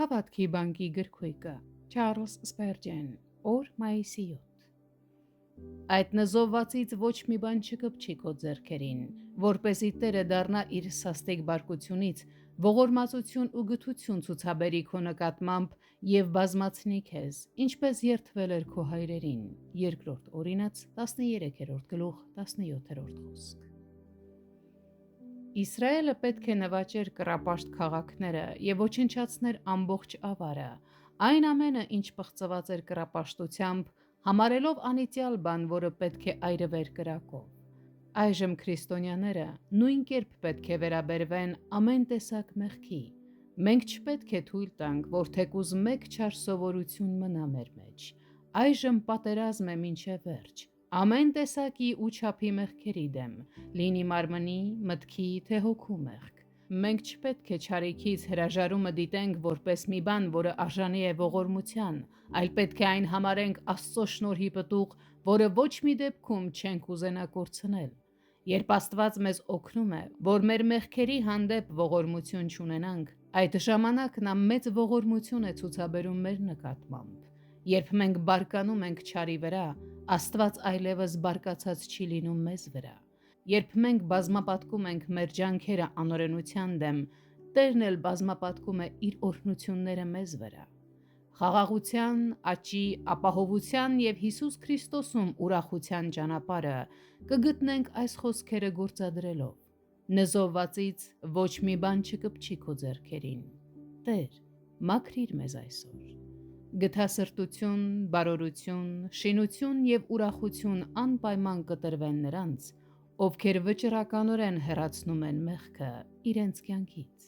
Հավատքի բանկի գրքույկը Չարլզ Սպերջեն, օր մայիսի 7։ Այդ նզովվածից ոչ մի բան չկպչի քո ձեռքերին, որպեսզի Տերը դառնա իր սաստիկ բարկությունից, ողորմածություն ու գթություն ցուցաբերի քո նկատմամբ եւ բազմացնի քեզ, ինչպես երդվել էր քո հայրերին։ Երկրորդ Օրինաց 13-րդ գլուխ 17-րդ խոսք։ Իսրայելը պետք է նվաճեր կռապաշտ քաղաքները եւ ոչնչացներ ամբողջ ավարը, այն ամենը, ինչ պղծված էր կռապաշտությամբ, համարելով անիծյալ բան, որը պետք է այրվեր կրակով։ Այժմ քրիստոնյաները նույն կերպ պետք է վերաբերվեն ամեն տեսակ մեղքի։ Մենք չպետք է թույլ տանք, որ թեկուզ մեկ չար սովորություն մնա մեր մեջ։ Այժմ պատերազմ է մինչև վերջ։ Ամեն տեսակի ու չափի մեղքերի դեմ, լինի մարմնի, մտքի, թե հոգու մեղք։ Մենք չպետք է չարիքից հրաժարումը դիտենք որպես մի բան, որը արժանի է ողորմության, այլ պետք է այն համարենք Աստծո շնորհի պտուղ, որը ոչ մի դեպքում չենք ուզենա կորցնել։ Երբ Աստված մեզ օգնում է, որ մեր մեղքերի հանդեպ ողորմություն չունենանք, այդ ժամանակ նա մեծ ողորմություն է ցուցաբերում մեր նկատմամբ։ Երբ մենք բարկանում ենք չարի վրա, Աստված այլևս բարկացած չի լինում մեզ վրա։ Երբ մենք բազմապատկում ենք մեր ջանքերը անօրենության դեմ, Տերն էլ բազմապատկում է իր օրհնությունները մեզ վրա։ Խաղաղության, աճի, ապահովության եւ Հիսուս Քրիստոսում ուրախության ճանապարհը կգտնենք այս խոսքերը գործադրելով։ Նզովվածից ոչ մի բան չկպչի քո ձեռքերին։ Տեր, մաքրիր մեզ այսօր։ Գթասրտություն, բարօրություն, շինություն եւ ուրախություն անպայման կտրվեն նրանց, ովքեր վճռականորեն հեռացնում են մեղքը իրենց կյանքից։